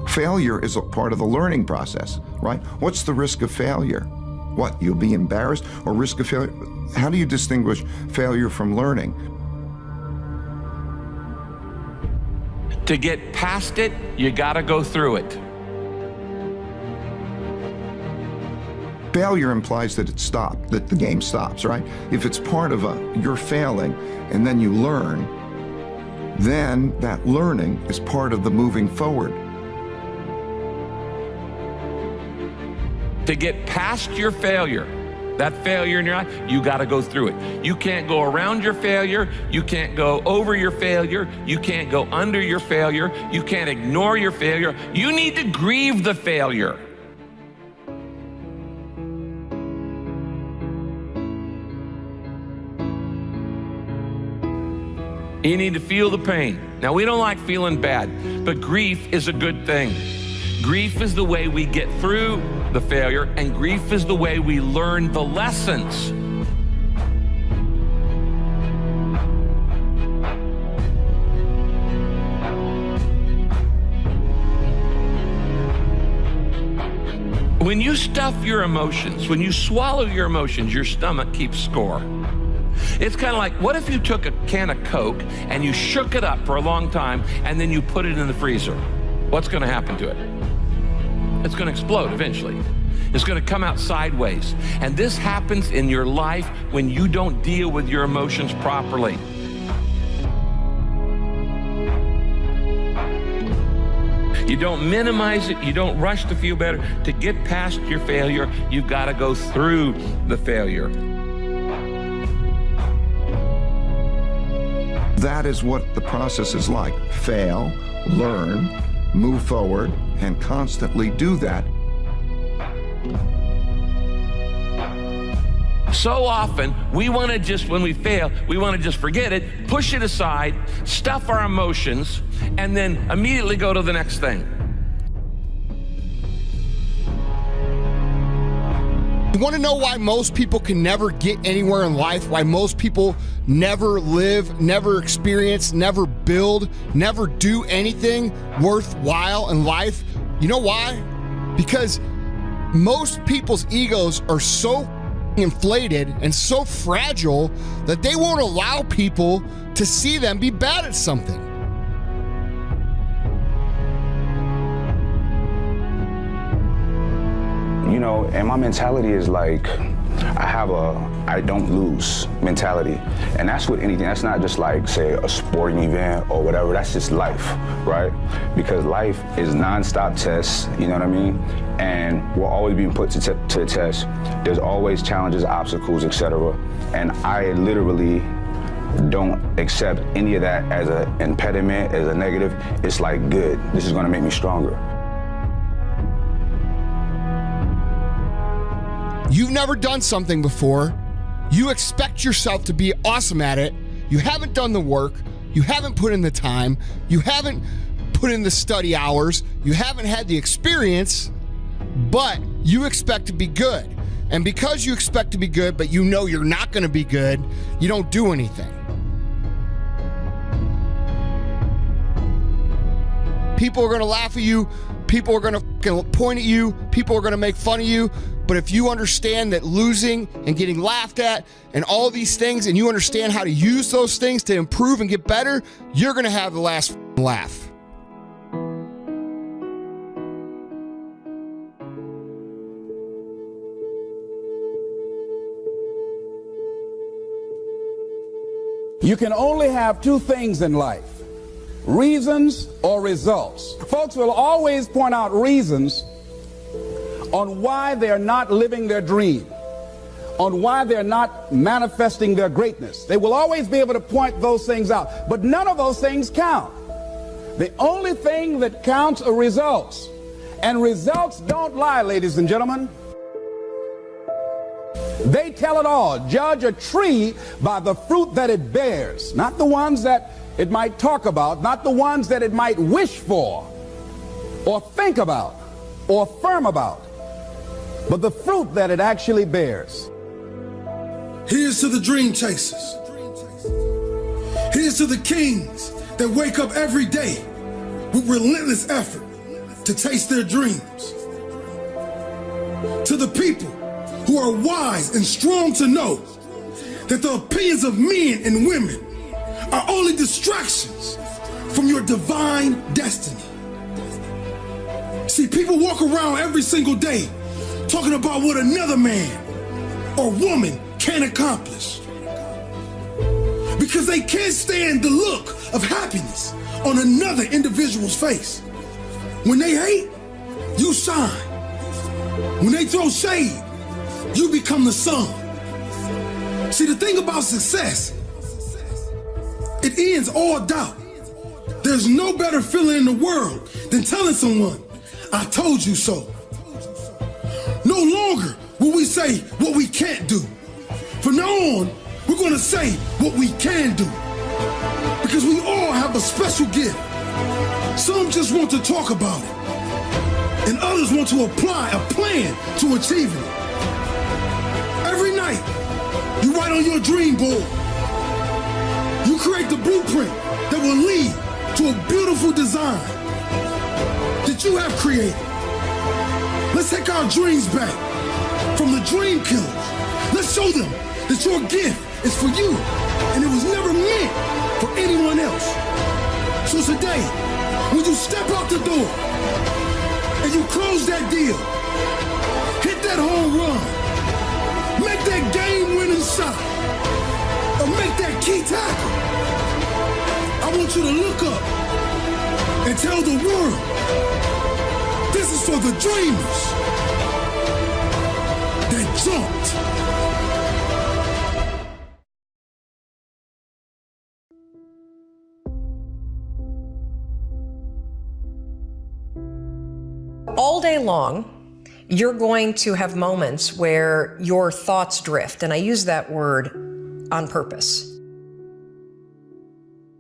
Failure is a part of the learning process, right? What's the risk of failure? What, you'll be embarrassed, or risk of failure? How do you distinguish failure from learning? To get past it, you gotta go through it. Failure implies that it stopped, that the game stops, right? If it's part of you're failing and then you learn, then that learning is part of the moving forward. To get past your failure, that failure in your life, you gotta go through it. You can't go around your failure, you can't go over your failure, you can't go under your failure, you can't ignore your failure. You need to grieve the failure. You need to feel the pain. Now, we don't like feeling bad, but grief is a good thing. Grief is the way we get through the failure, and grief is the way we learn the lessons. When you stuff your emotions, when you swallow your emotions, your stomach keeps score. It's kind of like, what if you took a can of Coke and you shook it up for a long time and then you put it in the freezer? What's going to happen to it? It's going to explode eventually. It's going to come out sideways. And this happens in your life when you don't deal with your emotions properly. You don't minimize it. You don't rush to feel better. To get past your failure, you've got to go through the failure. That is what the process is like. Fail, learn, move forward, and constantly do that. So often, we want to just, when we fail, we want to just forget it, push it aside, stuff our emotions, and then immediately go to the next thing. You want to know why most people can never get anywhere in life? Why most people never live, never experience, never build, never do anything worthwhile in life? You know why? Because most people's egos are so inflated and so fragile that they won't allow people to see them be bad at something. You know, and my mentality is like, I don't lose mentality. And that's with anything. That's not just like, say, a sporting event or whatever. That's just life, right? Because life is nonstop tests, you know what I mean? And we're always being put to the test. There's always challenges, obstacles, etc. And I literally don't accept any of that as an impediment, as a negative. It's like, good, this is gonna make me stronger. You've never done something before. You expect yourself to be awesome at it. You haven't done the work. You haven't put in the time. You haven't put in the study hours. You haven't had the experience, but you expect to be good. And because you expect to be good, but you know you're not going to be good, you don't do anything. People are going to laugh at you. People are going to point at you. People are going to make fun of you. But if you understand that losing and getting laughed at and all these things, and you understand how to use those things to improve and get better, you're going to have the last laugh. You can only have two things in life: reasons or results. Folks will always point out reasons on why they're not living their dream, on why they're not manifesting their greatness. They will always be able to point those things out, but none of those things count. The only thing that counts are results, and results don't lie, ladies and gentlemen. They tell it all. Judge a tree by the fruit that it bears, not the ones that it might talk about, not the ones that it might wish for or think about or affirm about, but the fruit that it actually bears. Here's to the dream chasers. Here's to the kings that wake up every day with relentless effort to taste their dreams. To the people who are wise and strong to know that the opinions of men and women are only distractions from your divine destiny. See, people walk around every single day talking about what another man or woman can accomplish because they can't stand the look of happiness on another individual's face. When they hate, you shine. When they throw shade, you become the sun. See, the thing about success, it ends all doubt. There's no better feeling in the world than telling someone, I told you so. No longer will we say what we can't do. From now on, we're going to say what we can do. Because we all have a special gift. Some just want to talk about it. And others want to apply a plan to achieving it. Every night, you write on your dream board. You create the blueprint that will lead to a beautiful design that you have created. Let's take our dreams back from the dream killers. Let's show them that your gift is for you and it was never meant for anyone else. So today, when you step out the door and you close that deal, hit that home run, make that game-winning shot, or make that key tackle, I want you to look up and tell the world, this is for the dreamers that jumped. All day long, you're going to have moments where your thoughts drift, and I use that word on purpose.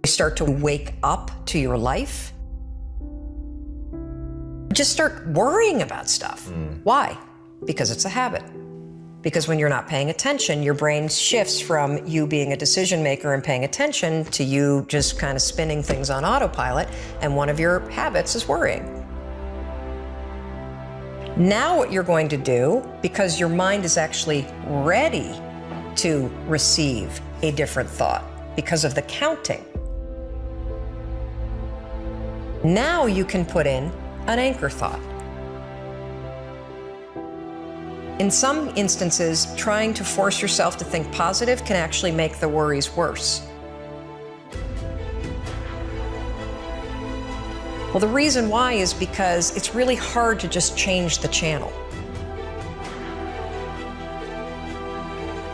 You start to wake up to your life. Just start worrying about stuff. Why? Because it's a habit. Because when you're not paying attention, your brain shifts from you being a decision maker and paying attention to you just kind of spinning things on autopilot, and one of your habits is worrying. Now what you're going to do, because your mind is actually ready to receive a different thought because of the counting, now you can put in an anchor thought. In some instances, trying to force yourself to think positive can actually make the worries worse. Well, the reason why is because it's really hard to just change the channel.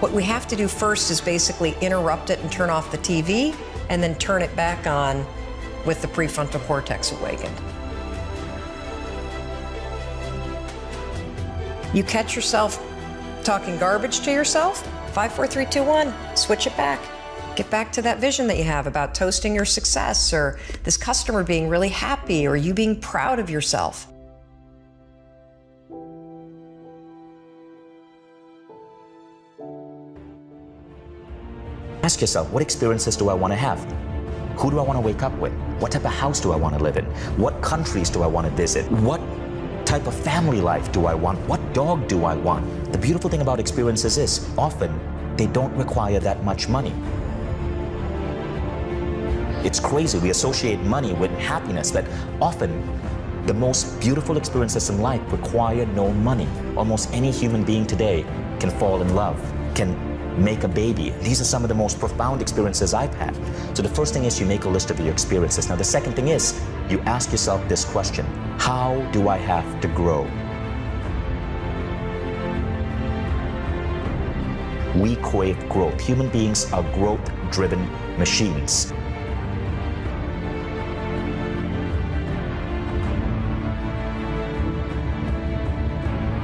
What we have to do first is basically interrupt it and turn off the TV, and then turn it back on with the prefrontal cortex awakened. You catch yourself talking garbage to yourself? 5, 4, 3, 2, 1, switch it back. Get back to that vision that you have about toasting your success, or this customer being really happy, or you being proud of yourself. Ask yourself, what experiences do I want to have? Who do I want to wake up with? What type of house do I want to live in? What countries do I want to visit? What type of family life do I want? What dog do I want? The beautiful thing about experiences is often they don't require that much money. It's crazy, we associate money with happiness, that often the most beautiful experiences in life require no money. Almost any human being today can fall in love, can make a baby. These are some of the most profound experiences I've had. So the first thing is you make a list of your experiences. Now the second thing is you ask yourself this question: how do I have to grow? We crave growth. Human beings are growth-driven machines.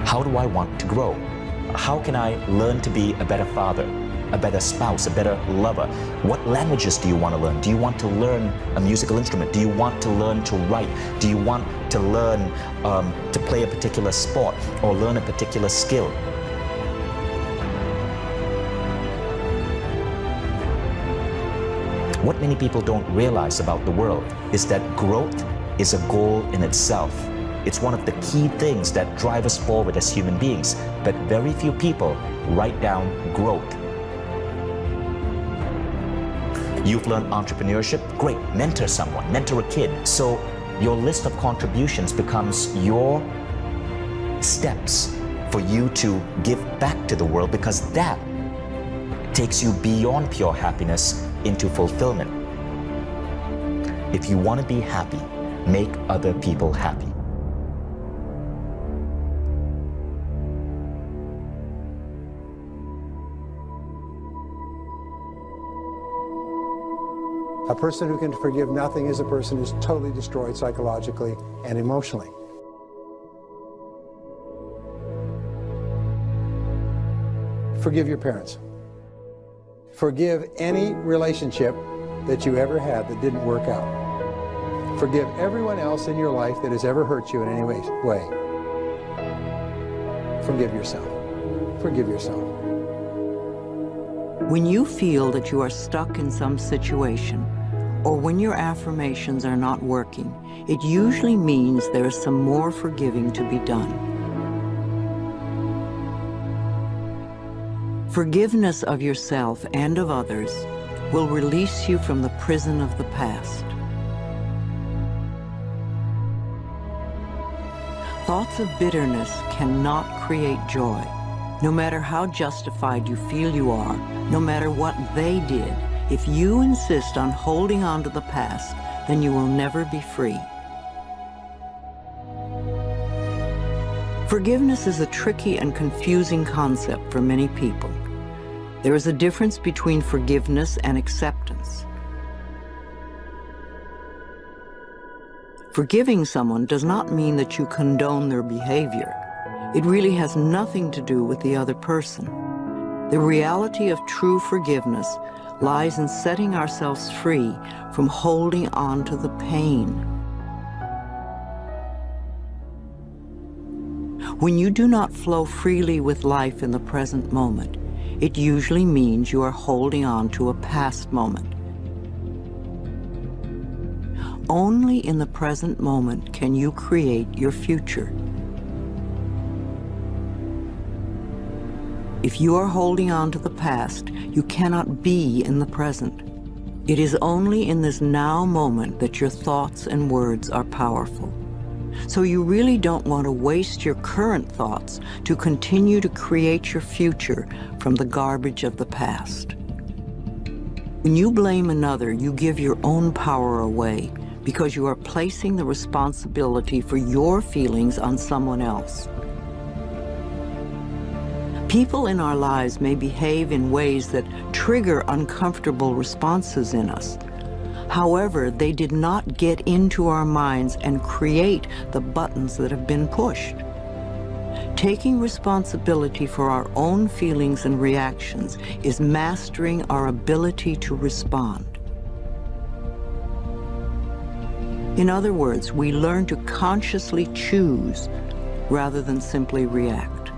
How do I want to grow? How can I learn to be a better father, a better spouse, a better lover? What languages do you want to learn? Do you want to learn a musical instrument? Do you want to learn to write? Do you want to learn to play a particular sport or learn a particular skill? What many people don't realize about the world is that growth is a goal in itself. It's one of the key things that drive us forward as human beings, but very few people write down growth. You've learned entrepreneurship? Great, mentor someone, mentor a kid. So your list of contributions becomes your steps for you to give back to the world, because that takes you beyond pure happiness into fulfillment. If you want to be happy, make other people happy. A person who can forgive nothing is a person who's totally destroyed psychologically and emotionally. Forgive your parents. Forgive any relationship that you ever had that didn't work out. Forgive everyone else in your life that has ever hurt you in any way. Forgive yourself. Forgive yourself. When you feel that you are stuck in some situation, or when your affirmations are not working, it usually means there is some more forgiving to be done. Forgiveness of yourself and of others will release you from the prison of the past. Thoughts of bitterness cannot create joy. No matter how justified you feel you are, no matter what they did, if you insist on holding on to the past, then you will never be free. Forgiveness is a tricky and confusing concept for many people. There is a difference between forgiveness and acceptance. Forgiving someone does not mean that you condone their behavior. It really has nothing to do with the other person. The reality of true forgiveness lies in setting ourselves free from holding on to the pain. When you do not flow freely with life in the present moment, it usually means you are holding on to a past moment. Only in the present moment can you create your future. If you are holding on to the past, you cannot be in the present. It is only in this now moment that your thoughts and words are powerful. So you really don't want to waste your current thoughts to continue to create your future from the garbage of the past. When you blame another, you give your own power away because you are placing the responsibility for your feelings on someone else. People in our lives may behave in ways that trigger uncomfortable responses in us. However, they did not get into our minds and create the buttons that have been pushed. Taking responsibility for our own feelings and reactions is mastering our ability to respond. In other words, we learn to consciously choose rather than simply react.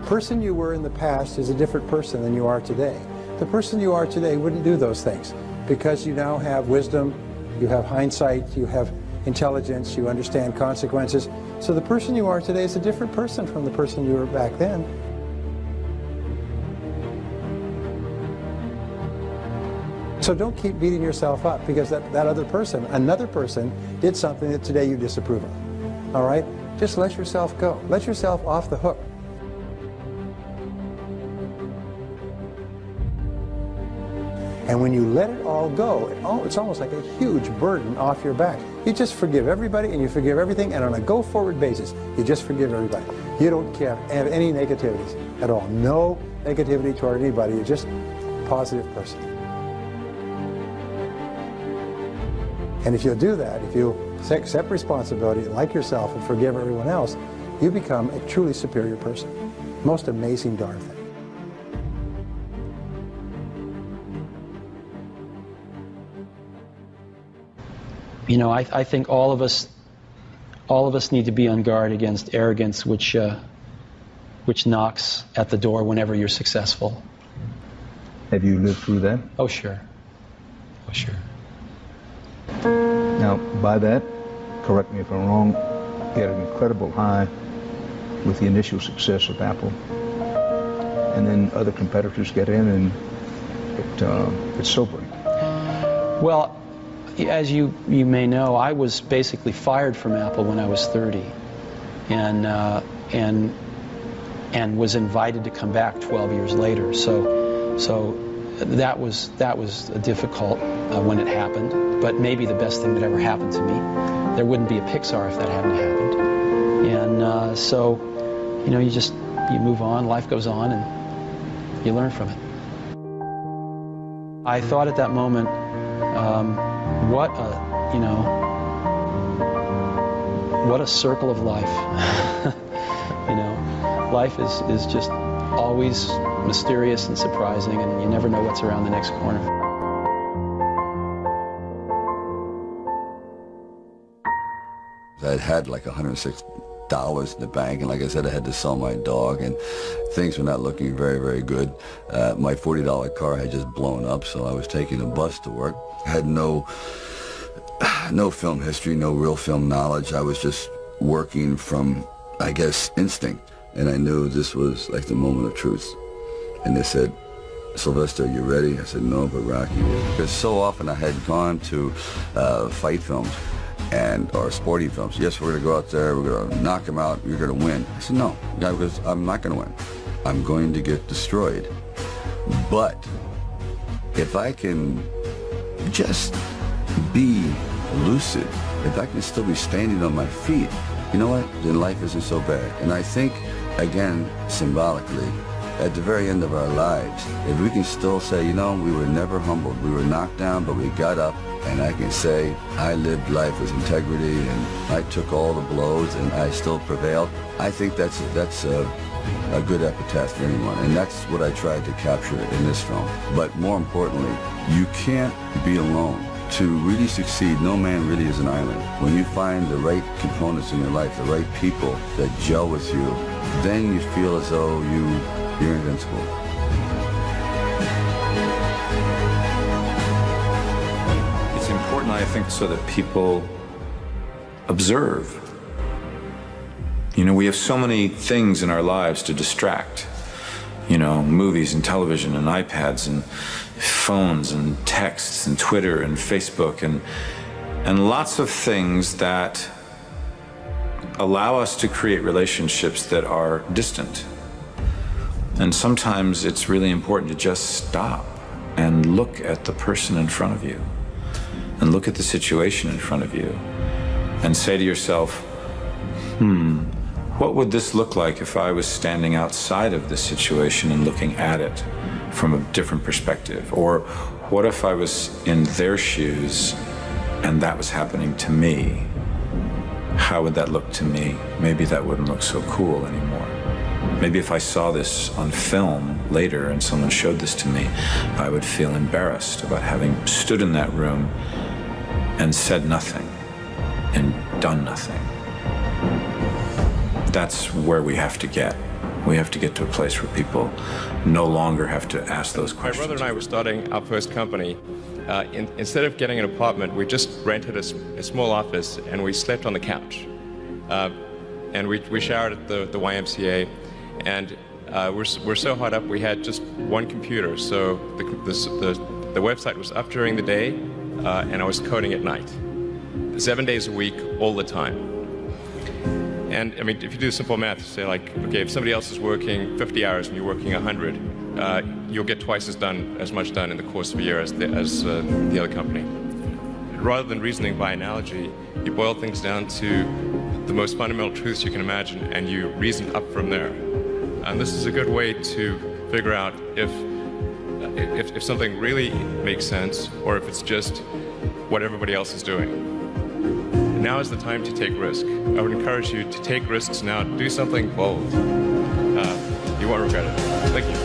The person you were in the past is a different person than you are today. The person you are today wouldn't do those things because you now have wisdom, you have hindsight, you have intelligence, you understand consequences. So the person you are today is a different person from the person you were back then. So don't keep beating yourself up because that other person, another person, did something that today you disapprove of. All right? Just let yourself go. Let yourself off the hook. And when you let it all go, it's almost like a huge burden off your back. You just forgive everybody and you forgive everything, and on a go-forward basis, you just forgive everybody. You don't have any negativities at all. No negativity toward anybody. You're just a positive person. And if you'll do that, if you accept responsibility, like yourself, and forgive everyone else, you become a truly superior person. Most amazing darn thing. You know, I think all of us need to be on guard against arrogance, which knocks at the door whenever you're successful. Have you lived through that? Oh, sure. Oh, sure. Now, by that, correct me if I'm wrong, you had an incredible high with the initial success of Apple, and then other competitors get in, and it's sobering. Well, as you may know, I was basically fired from Apple when I was 30, and was invited to come back 12 years later. So that was difficult when it happened, but maybe the best thing that ever happened to me. There wouldn't be a Pixar if that hadn't happened. And so, you know, you move on, life goes on, and you learn from it. I thought at that moment, what a circle of life. You know, life is just always mysterious and surprising, and you never know what's around the next corner. I'd had like $106 in the bank, and like I said, I had to sell my dog, and things were not looking very, very good. My $40 car had just blown up, so I was taking a bus to work. I had no film history, no real film knowledge. I was just working from, I guess, instinct, and I knew this was like the moment of truth. And they said, "Sylvester, you ready?" I said, "No, but Rocky." Because so often I had gone to fight films or sporting films. "Yes, we're going to go out there, we're going to knock him out, you're going to win." I said, "No, because I'm not going to win. I'm going to get destroyed. But if I can just be lucid, if I can still be standing on my feet, you know what, then life isn't so bad." And I think, again, symbolically, at the very end of our lives, if we can still say, you know, we were never humbled, we were knocked down, but we got up, and I can say, I lived life with integrity, and I took all the blows, and I still prevailed, I think that's a good epitaph for anyone, and that's what I tried to capture in this film. But more importantly, you can't be alone. To really succeed, no man really is an island. When you find the right components in your life, the right people that gel with you, then you feel as though you're invincible. It's important, I think, so that people observe. You know, we have so many things in our lives to distract. You know, movies and television and iPads and phones and texts and Twitter and Facebook and lots of things that allow us to create relationships that are distant. And sometimes it's really important to just stop and look at the person in front of you and look at the situation in front of you and say to yourself, what would this look like if I was standing outside of this situation and looking at it from a different perspective? Or what if I was in their shoes and that was happening to me? How would that look to me? Maybe that wouldn't look so cool anymore. Maybe if I saw this on film later and someone showed this to me, I would feel embarrassed about having stood in that room and said nothing and done nothing. That's where we have to get. We have to get to a place where people no longer have to ask those questions. My brother and I were starting our first company. Instead of getting an apartment, we just rented a small office and we slept on the couch. And we showered at the YMCA. And we're so hot up, we had just one computer. So the website was up during the day, and I was coding at night. 7 days a week, all the time. And I mean, if you do simple math, say like, okay, if somebody else is working 50 hours and you're working 100, you'll get twice as much done in the course of a year as the other company. Rather than reasoning by analogy, you boil things down to the most fundamental truths you can imagine, and you reason up from there. And this is a good way to figure out if something really makes sense or if it's just what everybody else is doing. Now is the time to take risk. I would encourage you to take risks now. Do something bold. You won't regret it. Thank you.